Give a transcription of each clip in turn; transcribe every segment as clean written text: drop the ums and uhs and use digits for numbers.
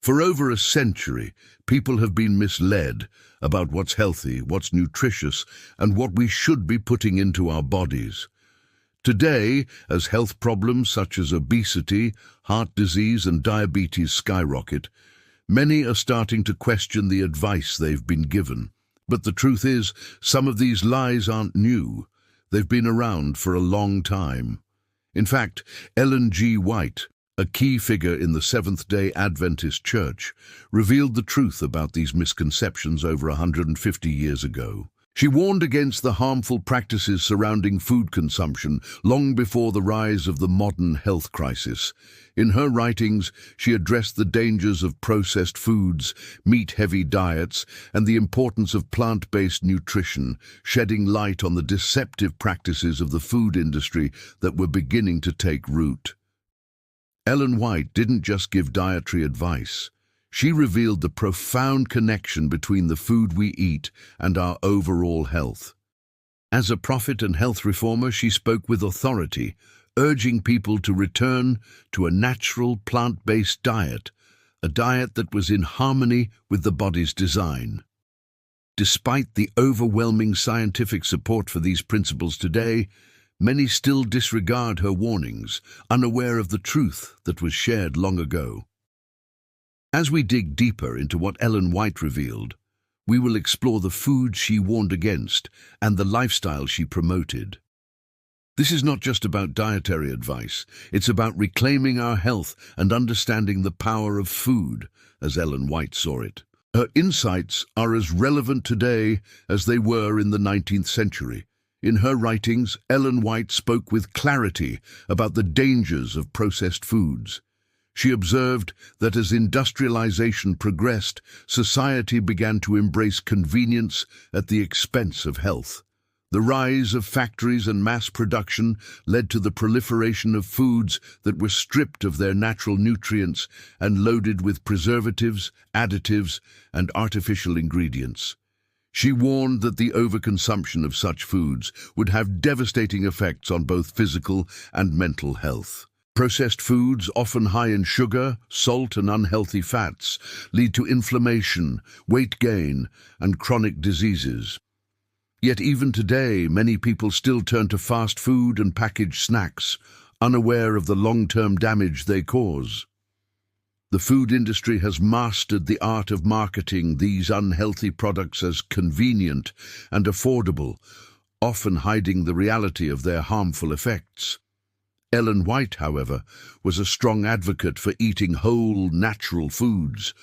For over a century, people have been misled about what's healthy, what's nutritious, and what we should be putting into our bodies. Today, as health problems such as obesity, heart disease, and diabetes skyrocket, many are starting to question the advice they've been given. But the truth is, some of these lies aren't new. They've been around for a long time. In fact, Ellen G. White, a key figure in the Seventh-day Adventist Church, revealed the truth about these misconceptions over 150 years ago. She warned against the harmful practices surrounding food consumption long before the rise of the modern health crisis. In her writings, she addressed the dangers of processed foods, meat-heavy diets, and the importance of plant-based nutrition, shedding light on the deceptive practices of the food industry that were beginning to take root. Ellen White didn't just give dietary advice. She revealed the profound connection between the food we eat and our overall health. As a prophet and health reformer, she spoke with authority, urging people to return to a natural, plant-based diet, a diet that was in harmony with the body's design. Despite the overwhelming scientific support for these principles today, many still disregard her warnings, unaware of the truth that was shared long ago. As we dig deeper into what Ellen White revealed, we will explore the food she warned against and the lifestyle she promoted. This is not just about dietary advice, it's about reclaiming our health and understanding the power of food, as Ellen White saw it. Her insights are as relevant today as they were in the 19th century. In her writings, Ellen White spoke with clarity about the dangers of processed foods. She observed that as industrialization progressed, society began to embrace convenience at the expense of health. The rise of factories and mass production led to the proliferation of foods that were stripped of their natural nutrients and loaded with preservatives, additives, and artificial ingredients. She warned that the overconsumption of such foods would have devastating effects on both physical and mental health. Processed foods, often high in sugar, salt, and unhealthy fats, lead to inflammation, weight gain, and chronic diseases. Yet even today, many people still turn to fast food and packaged snacks, unaware of the long-term damage they cause. The food industry has mastered the art of marketing these unhealthy products as convenient and affordable, often hiding the reality of their harmful effects. Ellen White, however, was a strong advocate for eating whole, natural foods,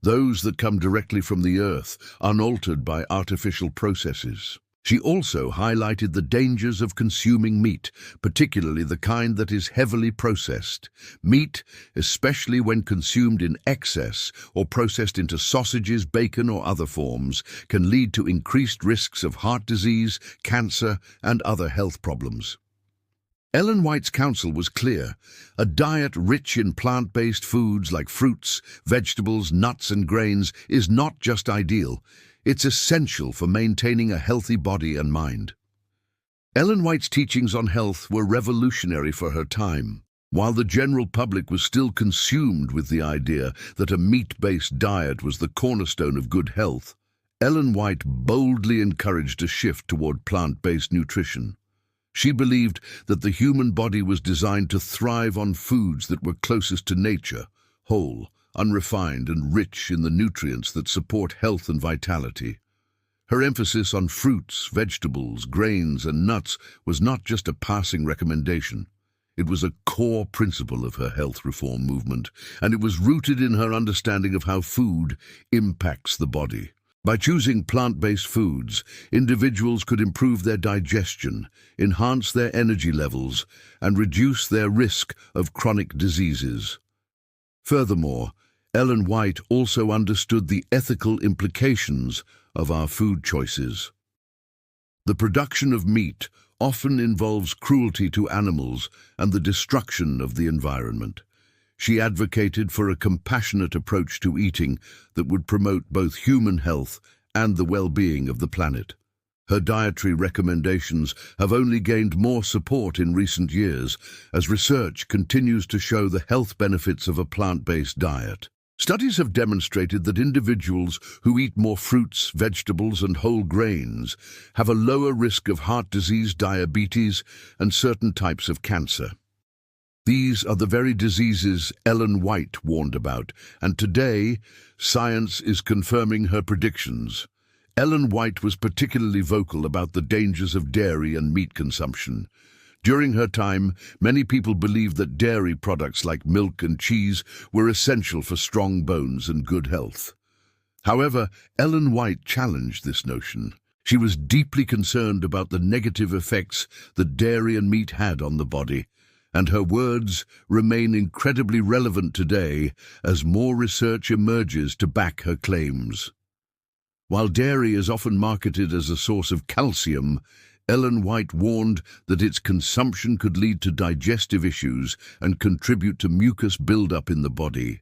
those that come directly from the earth, unaltered by artificial processes. She also highlighted the dangers of consuming meat, particularly the kind that is heavily processed. Meat, especially when consumed in excess or processed into sausages, bacon, or other forms, can lead to increased risks of heart disease, cancer, and other health problems. Ellen White's counsel was clear. A diet rich in plant-based foods like fruits, vegetables, nuts, and grains is not just ideal. It's essential for maintaining a healthy body and mind. Ellen White's teachings on health were revolutionary for her time. While the general public was still consumed with the idea that a meat-based diet was the cornerstone of good health, Ellen White boldly encouraged a shift toward plant-based nutrition. She believed that the human body was designed to thrive on foods that were closest to nature, whole, unrefined, and rich in the nutrients that support health and vitality. Her emphasis on fruits, vegetables, grains, and nuts was not just a passing recommendation. It was a core principle of her health reform movement, and it was rooted in her understanding of how food impacts the body. By choosing plant-based foods, individuals could improve their digestion, enhance their energy levels, and reduce their risk of chronic diseases. Furthermore, Ellen White also understood the ethical implications of our food choices. The production of meat often involves cruelty to animals and the destruction of the environment. She advocated for a compassionate approach to eating that would promote both human health and the well-being of the planet. Her dietary recommendations have only gained more support in recent years as research continues to show the health benefits of a plant-based diet. Studies have demonstrated that individuals who eat more fruits, vegetables, and whole grains have a lower risk of heart disease, diabetes, and certain types of cancer. These are the very diseases Ellen White warned about, and today, science is confirming her predictions. Ellen White was particularly vocal about the dangers of dairy and meat consumption. During her time, many people believed that dairy products like milk and cheese were essential for strong bones and good health. However, Ellen White challenged this notion. She was deeply concerned about the negative effects that dairy and meat had on the body, and her words remain incredibly relevant today as more research emerges to back her claims. While dairy is often marketed as a source of calcium, Ellen White warned that its consumption could lead to digestive issues and contribute to mucus buildup in the body.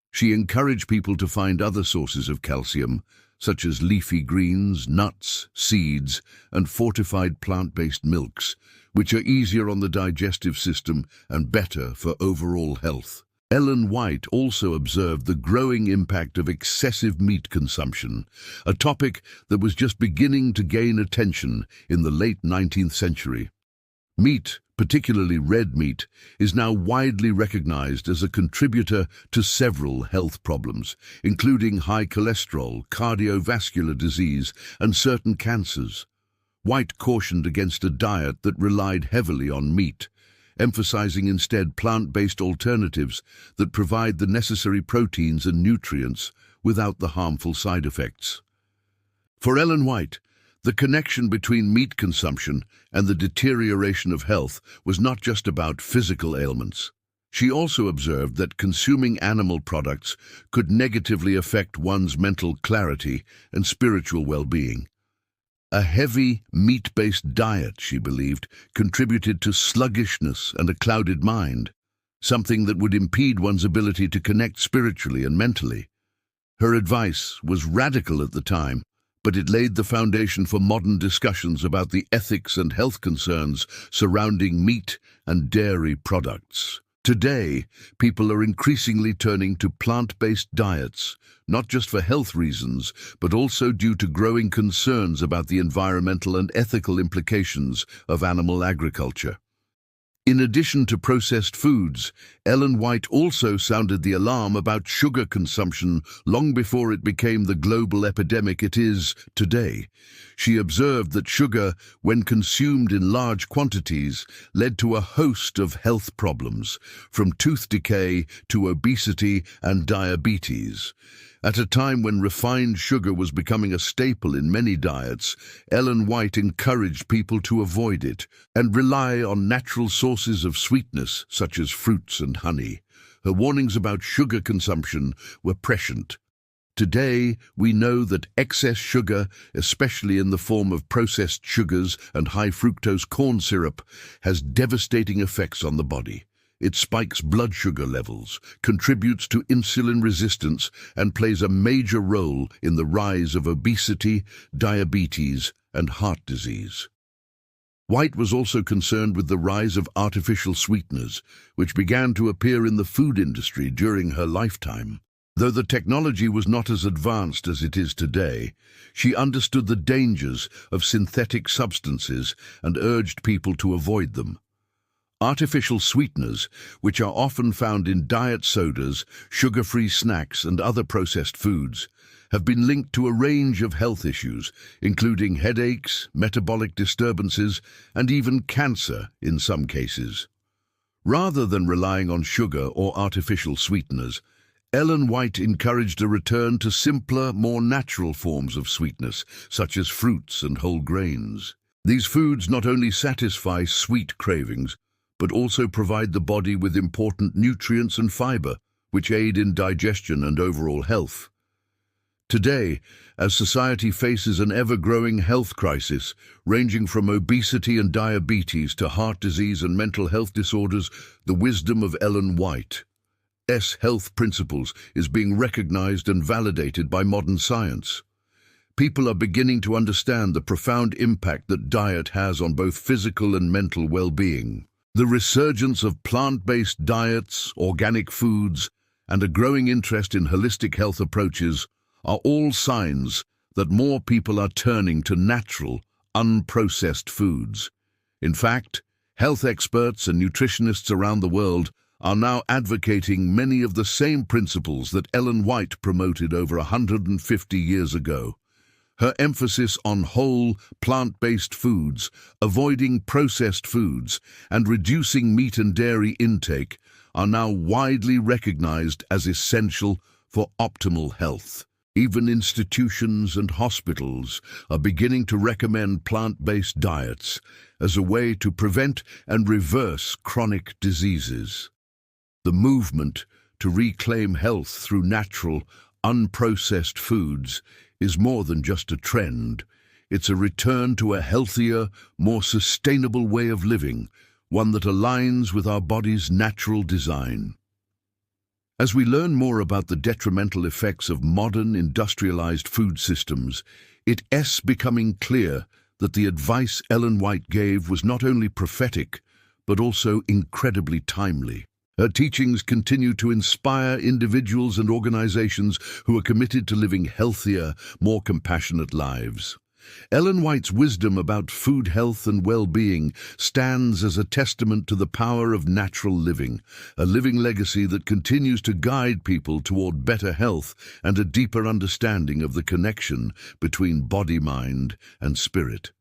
She encouraged people to find other sources of calcium, such as leafy greens, nuts, seeds, and fortified plant-based milks, which are easier on the digestive system and better for overall health. Ellen White also observed the growing impact of excessive meat consumption, a topic that was just beginning to gain attention in the late 19th century. Meat, particularly red meat, is now widely recognized as a contributor to several health problems, including high cholesterol, cardiovascular disease, and certain cancers. White cautioned against a diet that relied heavily on meat, emphasizing instead plant-based alternatives that provide the necessary proteins and nutrients without the harmful side effects. For Ellen White, the connection between meat consumption and the deterioration of health was not just about physical ailments. She also observed that consuming animal products could negatively affect one's mental clarity and spiritual well-being. A heavy, meat-based diet, she believed, contributed to sluggishness and a clouded mind, something that would impede one's ability to connect spiritually and mentally. Her advice was radical at the time, but it laid the foundation for modern discussions about the ethics and health concerns surrounding meat and dairy products. Today, people are increasingly turning to plant-based diets, not just for health reasons, but also due to growing concerns about the environmental and ethical implications of animal agriculture. In addition to processed foods, Ellen White also sounded the alarm about sugar consumption long before it became the global epidemic it is today. She observed that sugar, when consumed in large quantities, led to a host of health problems, from tooth decay to obesity and diabetes. At a time when refined sugar was becoming a staple in many diets, Ellen White encouraged people to avoid it and rely on natural sources of sweetness such as fruits and honey. Her warnings about sugar consumption were prescient. Today, we know that excess sugar, especially in the form of processed sugars and high fructose corn syrup, has devastating effects on the body. It spikes blood sugar levels, contributes to insulin resistance, and plays a major role in the rise of obesity, diabetes, and heart disease. White was also concerned with the rise of artificial sweeteners, which began to appear in the food industry during her lifetime. Though the technology was not as advanced as it is today, she understood the dangers of synthetic substances and urged people to avoid them. Artificial sweeteners, which are often found in diet sodas, sugar-free snacks, and other processed foods, have been linked to a range of health issues, including headaches, metabolic disturbances, and even cancer in some cases. Rather than relying on sugar or artificial sweeteners, Ellen White encouraged a return to simpler, more natural forms of sweetness, such as fruits and whole grains. These foods not only satisfy sweet cravings, but also provide the body with important nutrients and fiber, which aid in digestion and overall health. Today, as society faces an ever-growing health crisis, ranging from obesity and diabetes to heart disease and mental health disorders, the wisdom of Ellen White's health principles is being recognized and validated by modern science. People are beginning to understand the profound impact that diet has on both physical and mental well-being. The resurgence of plant-based diets, organic foods, and a growing interest in holistic health approaches are all signs that more people are turning to natural, unprocessed foods. In fact, health experts and nutritionists around the world are now advocating many of the same principles that Ellen White promoted over 150 years ago. Her emphasis on whole, plant-based foods, avoiding processed foods, and reducing meat and dairy intake are now widely recognized as essential for optimal health. Even institutions and hospitals are beginning to recommend plant-based diets as a way to prevent and reverse chronic diseases. The movement to reclaim health through natural, unprocessed foods is more than just a trend. It's a return to a healthier, more sustainable way of living, one that aligns with our body's natural design. As we learn more about the detrimental effects of modern industrialized food systems, it's becoming clear that the advice Ellen White gave was not only prophetic, but also incredibly timely. Her teachings continue to inspire individuals and organizations who are committed to living healthier, more compassionate lives. Ellen White's wisdom about food health and well-being stands as a testament to the power of natural living, a living legacy that continues to guide people toward better health and a deeper understanding of the connection between body, mind, and spirit.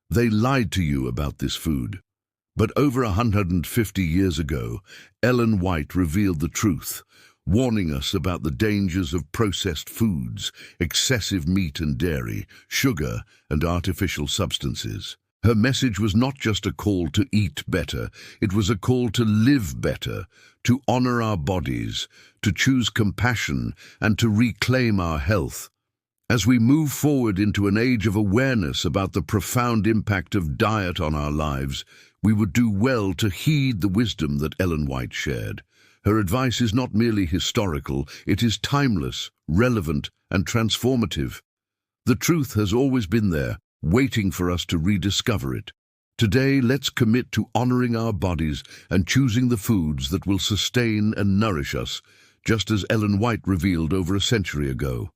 They lied to you about this food. But over 150 years ago, Ellen White revealed the truth, warning us about the dangers of processed foods, excessive meat and dairy, sugar, and artificial substances. Her message was not just a call to eat better, it was a call to live better, to honor our bodies, to choose compassion, and to reclaim our health. As we move forward into an age of awareness about the profound impact of diet on our lives, we would do well to heed the wisdom that Ellen White shared. Her advice is not merely historical, it is timeless, relevant, and transformative. The truth has always been there, waiting for us to rediscover it. Today, let's commit to honoring our bodies and choosing the foods that will sustain and nourish us, just as Ellen White revealed over a century ago.